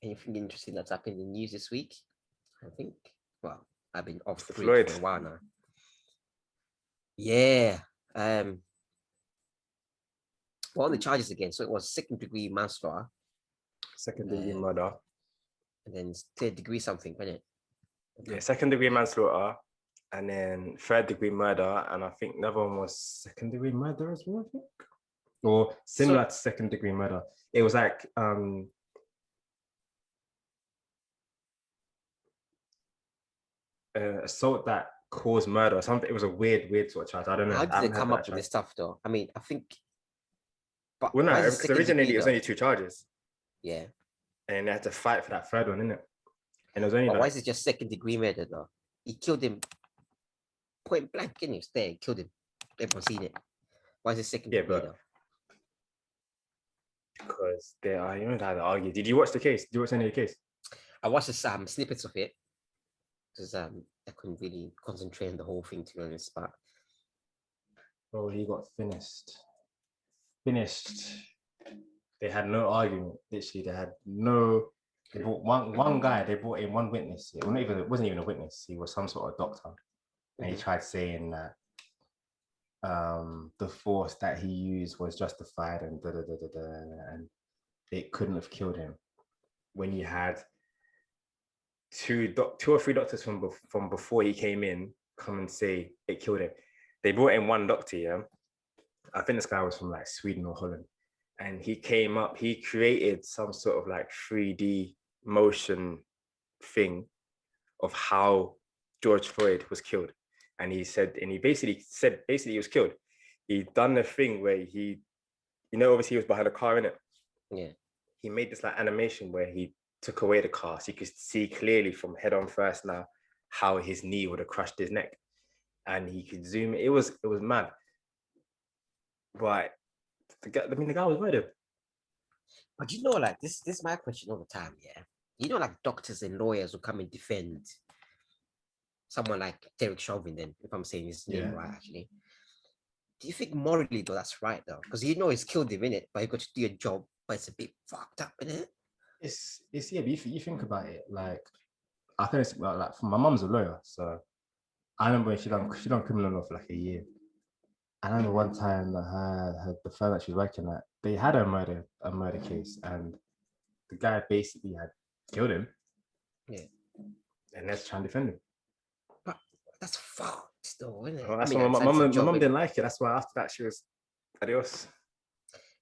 Anything interesting that's happened in the news this week? I think. Well, I've been off Mr. grid Floyd. for a while now. Yeah. What are the charges again? So it was second-degree manslaughter. Second-degree murder. And then third-degree something, wasn't it? Yeah, second-degree manslaughter, and then third-degree murder, and I think another one was second-degree murder as well, I think. Or similar to second-degree murder. It was like assault that caused murder or something. It was a weird sort of charge. I don't know. How did they come up with this stuff though? I mean, I think. But well, no, because originally it was only 2 charges. Yeah. And they had to fight for that third one, innit? And it was only. But why is it just second-degree murder though? He killed him point blank, didn't he? There, he killed him. Everyone's seen it. Why is it second-degree though? Because they are, you know, how they argue. Did you watch the case? Did you watch any of the case? I watched some snippets of it because I couldn't really concentrate on the whole thing, to be honest. But he got finished. They had no argument. Literally, they had no. They brought one guy. They brought in one witness. It wasn't even a witness. He was some sort of doctor, and he tried saying that the force that he used was justified and and it couldn't have killed him. When you had two or three doctors from before he came in come and say it killed him. They brought in one doctor, yeah. I think this guy was from like Sweden or Holland, and he came up. He created some sort of like 3D motion thing of how George Floyd was killed, and he basically said he was killed. He done the thing where he, you know, obviously he was behind a car, innit? Yeah. He made this like animation where he took away the car, so you could see clearly from head on first now how his knee would have crushed his neck, and he could zoom. It was mad. But the guy was murdered. But you know, like this is my question all the time, yeah. You know, like doctors and lawyers will come and defend someone like Derek Chauvin, then, if I'm saying his name right, actually. Do you think morally though that's right though? Because you know he's killed him in it, but he got to do a job, but it's a bit fucked up, in it. It's yeah, but you think about it, like I think it's about like my mum's a lawyer, so I remember when she done criminal law for like a year. And I remember one time that the firm that she was working at, they had a murder case, and the guy basically had killed him. Yeah. And let's try and defend him. But that's fucked though, isn't it? Well, that's why my mum didn't like it. That's why after that she was adios.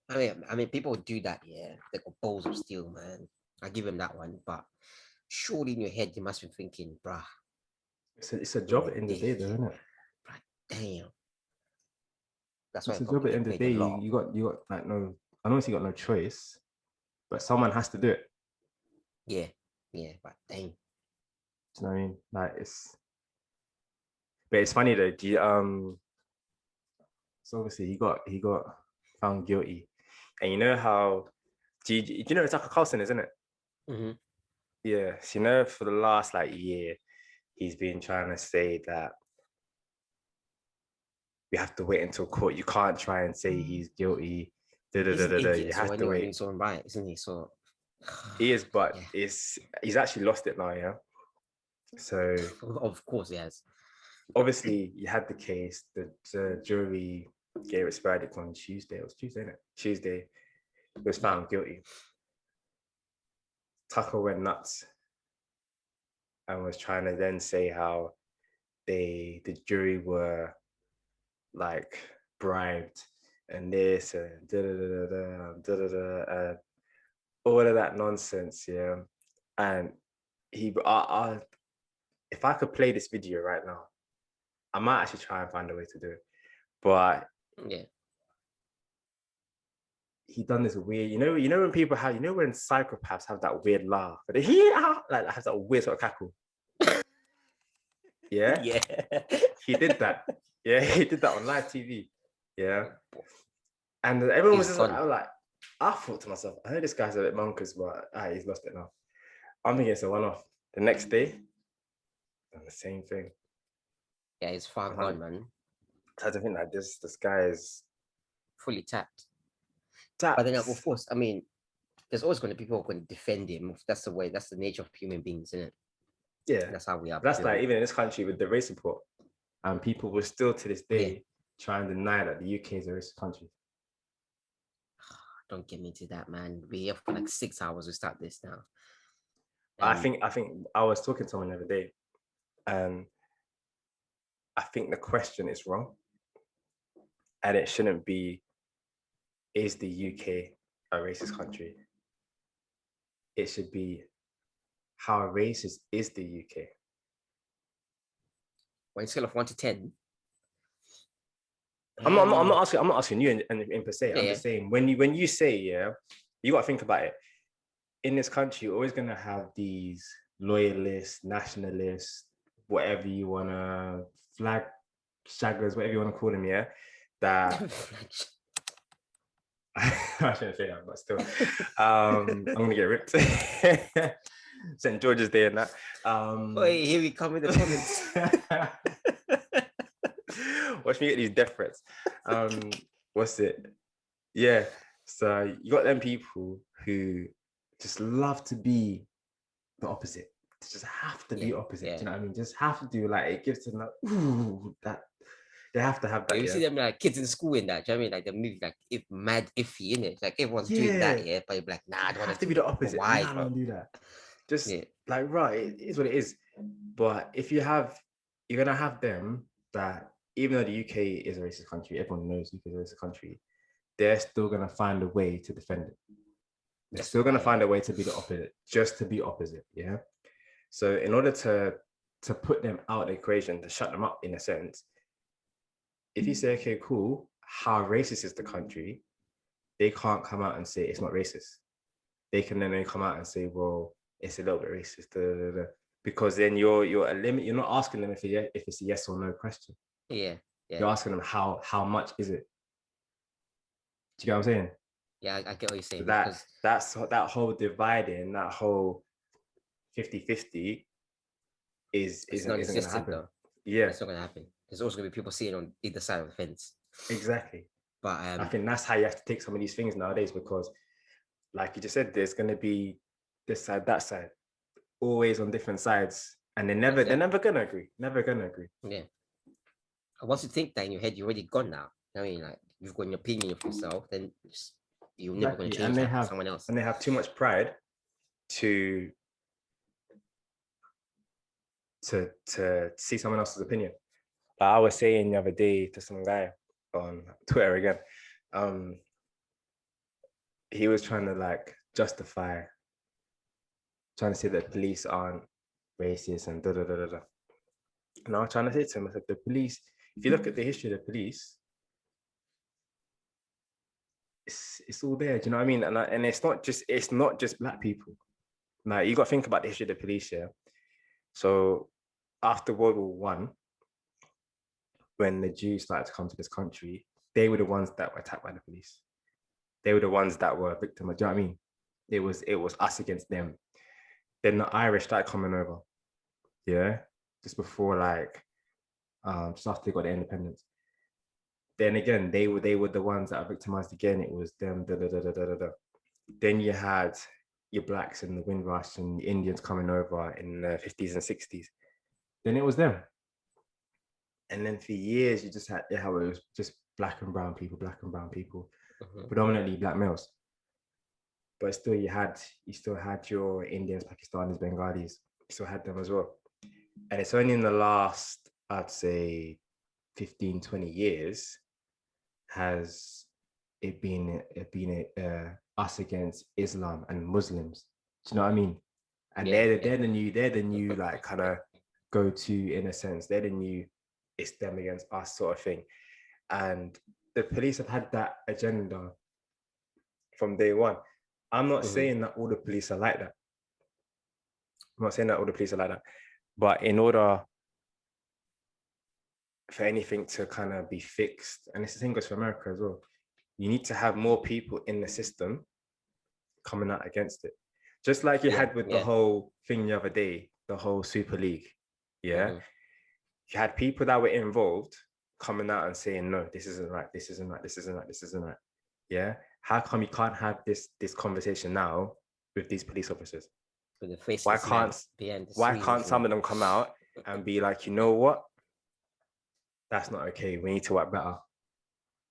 I mean, people do that, yeah. They got balls of steel, man. I give him that one, but surely in your head you must be thinking, bruh. It's a job at the end of the day, though, isn't it? Damn. That's why it's a job at the end of the day. You got like no. I know you got no choice, but someone has to do it. Yeah, but dang. You know what I mean? Like but it's funny though. So obviously he got found guilty, and you know how, do you know Tucker Carlson, isn't it? Mm-hmm. Yeah, so you know for the last like year, he's been trying to say that we have to wait until court. You can't try and say he's guilty. You have to wait. He's all right, isn't he? So he is, but he's actually lost it now, yeah. So of course he has. Obviously, you had the case. The jury gave its verdict on Tuesday. It was Tuesday, isn't it? Tuesday. He was found guilty. Tucker went nuts and was trying to then say how the jury were like bribed and this and all of that nonsense, yeah. And if I could play this video right now, I might actually try and find a way to do it. But yeah, he done this weird, you know when people have, when psychopaths have that weird laugh, but like has that weird sort of cackle. Yeah. He did that. Yeah, he did that on live TV. Yeah. And everyone was just like, I thought to myself, I know this guy's a bit monkers, but he's lost it now. I'm thinking it's a one-off. The next day, done the same thing. Yeah, he's far gone, man. I don't think that this guy is fully tapped. But then, of course, I mean, there's always going to be people who are going to defend him. That's the way. That's the nature of human beings, isn't it? Yeah, that's how we are. That's like even in this country with the race report, and people will still to this day try and deny that the UK is a racist country. Don't get me to that, man. We're here for like 6 hours. We start this now. I think I was talking to someone the other day, and I think the question is wrong, and it shouldn't be, is the UK a racist country? It should be, how racist is the UK? On a scale of 1 to 10. I'm not asking you in per se. I'm just saying when you say, you got to think about it. In this country, you're always gonna have these loyalists, nationalists, whatever you wanna, flag shaggers, whatever you wanna call them, that I shouldn't say that, but still, I'm gonna get ripped. St. George's Day and that. Wait, here we come with the comments. Watch me get these death threats. What's it? Yeah. So you got them people who just love to be the opposite. They just have to be opposite. Do you know what I mean? Just have to do, like, it gives them like, ooh, that they have to have that. You see them like kids in school in that. Do you know what I mean? Like the movie, like if mad iffy in it. Like everyone's doing that, but you're like, nah, I don't want to be the opposite. Why? Nah, I don't do that. Just like, right, it is what it is. But if you're gonna have them that, even though the UK is a racist country, everyone knows the UK is a racist country, they're still gonna find a way to defend it. They're still gonna find a way to be the opposite, just to be opposite. Yeah. So in order to put them out of the equation, to shut them up in a sense, if you say, okay, cool, how racist is the country? They can't come out and say it's not racist. They can then come out and say, well, it's a little bit racist, because then you're not asking them if it's a yes or no question. Yeah. You're asking them how much is it? Do you get what I'm saying? Yeah, I get what you're saying. So that whole dividing, that whole 50-50 isn't going to happen. Though. Yeah, it's not going to happen. There's also going to be people sitting on either side of the fence. Exactly. But I think that's how you have to take some of these things nowadays, because, like you just said, there's going to be this side, that side, always on different sides, and they're never going to agree. Never going to agree. Yeah. Once you think that in your head, you're already gone now. I mean, like, you've got an opinion of yourself, then you're never going to change that for someone else. And they have too much pride to see someone else's opinion. Like I was saying the other day to some guy on Twitter again, he was trying to like justify, trying to say that police aren't racist and da. And I was trying to say to him, I said, the police, if you look at the history of the police, it's all there. Do you know what I mean? And it's not just black people. Now you got to think about the history of the police. Yeah. So after World War One, when the Jews started to come to this country, they were the ones that were attacked by the police. They were the ones that were victims. Do you know what I mean? It was us against them. Then the Irish started coming over. Yeah. Just before, like, just after they got their independence. Then again, they were the ones that are victimized again. It was them. Then you had your blacks and the Windrush and the Indians coming over in the 50s and 60s. Then it was them. And then for years, you just had how it was just black and brown people, predominantly black males. But still, you still had your Indians, Pakistanis, Bengalis. You still had them as well. And it's only in the last, I'd say, 15, 20 years has it been us against Islam and Muslims. Do you know what I mean? And they're the new like kind of go to, in a sense. They're the new, it's them against us sort of thing. And the police have had that agenda from day one. I'm not saying that all the police are like that. But in order for anything to kind of be fixed, and it's the same goes for America as well, you need to have more people in the system coming out against it. Just like you had with the whole thing the other day, the whole Super League. Yeah. You had people that were involved coming out and saying, no, this isn't right. Yeah. how come you can't have this conversation now with these police officers? With the faceless man behind the why screen, can't isn't some it? of them come out and be like, you know what? That's not okay. We need to work better.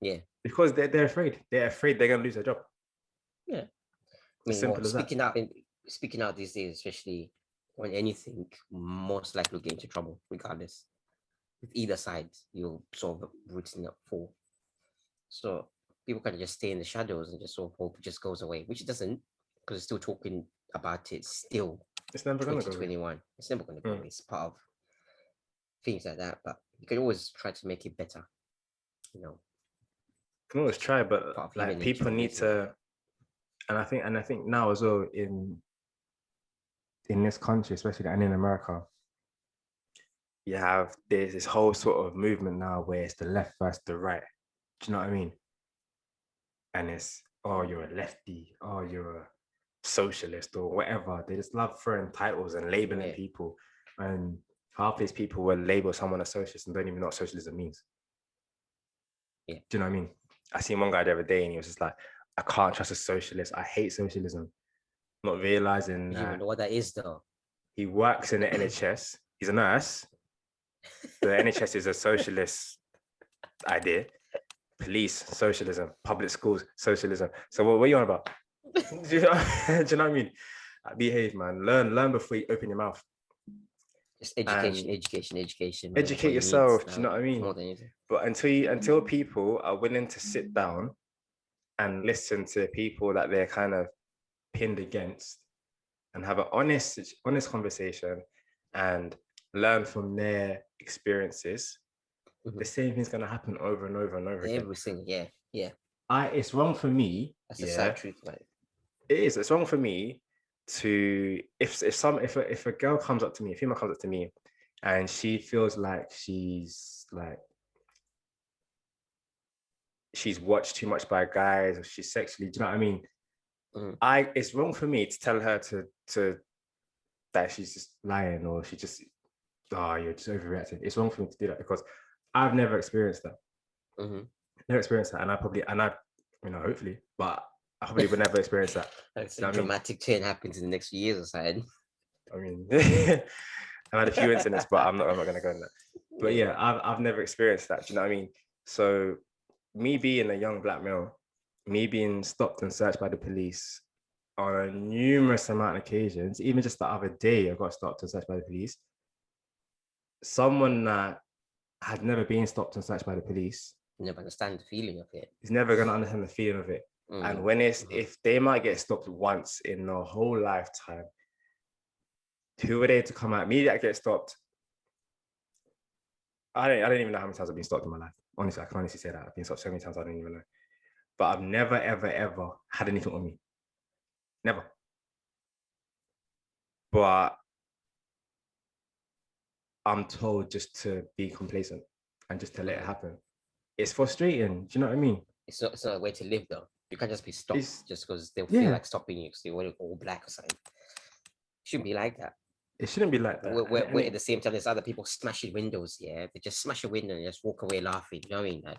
Yeah. Because they're afraid. They're afraid they're gonna lose their job. Yeah. I mean, Simple as that. Speaking out these days, especially when anything, most likely get into trouble, regardless. With either side, you're sort of rooting up for. So people can just stay in the shadows and just sort of hope it just goes away, which it doesn't, because we're still talking about it still. It's never gonna 2021. It's never gonna go away. It's part of things like that, but you can always try to make it better. You know. You can always try, but like people need to, and I think now as well in this country, especially and in America, there's this whole sort of movement now where it's the left versus the right. Do you know what I mean? And it's, oh, you're a lefty, oh, you're a socialist or whatever. They just love throwing titles and labeling people. And half these people will label someone a socialist and don't even know what socialism means. Yeah. Do you know what I mean? I seen one guy the other day and he was just like, I can't trust a socialist. I hate socialism. Not realizing you even know what that is though. He works in the NHS. He's a nurse. The NHS is a socialist idea. Police, socialism. Public schools, socialism. So what are you on about? Do you know what I mean? Behave, man. Learn before you open your mouth. Just education. Educate yourself. Do you know what I mean? More than anything. But until people are willing to sit down and listen to people that they're kind of pinned against and have an honest conversation and learn from their experiences, the same thing's gonna happen over and over and over again. Every single, yeah. It's wrong for me. That's the sad truth, right? It is. It's wrong for me to if a girl comes up to me, a female comes up to me, and she feels like she's watched too much by guys, or she's sexually. Do you know what I mean? It's wrong for me to tell her to that she's just lying, or she just you're just overreacting. It's wrong for me to do that because I've never experienced that. Never experienced that, and hopefully, but I probably would never experience that. Like a dramatic turn happens in the next few years or something. I mean, I've had a few incidents, but I'm not going to go in that. But yeah, I've never experienced that. Do you know what I mean? So me being a young black male, me being stopped and searched by the police on a numerous amount of occasions, even just the other day, I got stopped and searched by the police. Someone that had never been stopped and searched by the police, never understand the feeling of it. He's never going to understand the feeling of it. And when if they might get stopped once in a whole lifetime, who are they to come at me that get stopped? I don't even know how many times I've been stopped in my life. Honestly, I can honestly say that. I've been stopped so many times I don't even know. But I've never, ever, ever had anything on me. Never. But I'm told just to be complacent and just to let it happen. It's frustrating. Do you know what I mean? It's not a way to live though. You can't just be stopped just because they'll feel like stopping you because they want all black or something. It shouldn't be like that. It shouldn't be like that. We're at the same time, there's other people smashing windows. Yeah, they just smash a window and just walk away laughing. You know what I mean? Like,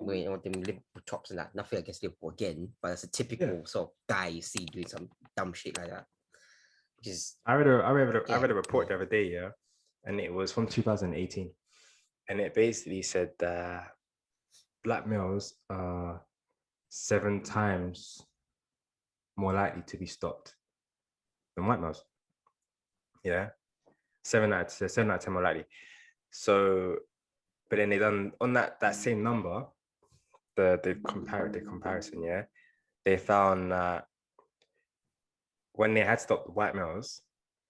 we want them Liverpool tops and that. Nothing against Liverpool again, but it's a typical sort of guy you see doing some dumb shit like that. Which is I read a report the other day, and it was from 2018, and it basically said that black males are 7 times more likely to be stopped than white males. Yeah, 7 out of 10 more likely. So, but then they done on that same number, the comparison. Yeah, they found that when they had stopped white males,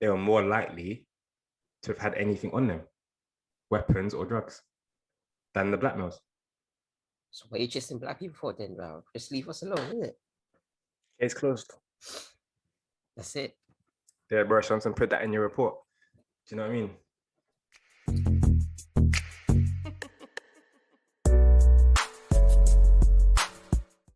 they were more likely to have had anything on them, weapons or drugs, than the black males. So why are you chasing black people for then, bro? Just leave us alone, isn't it? Case closed. That's it. Yeah, bro, Shanson, put that in your report. Do you know what I mean?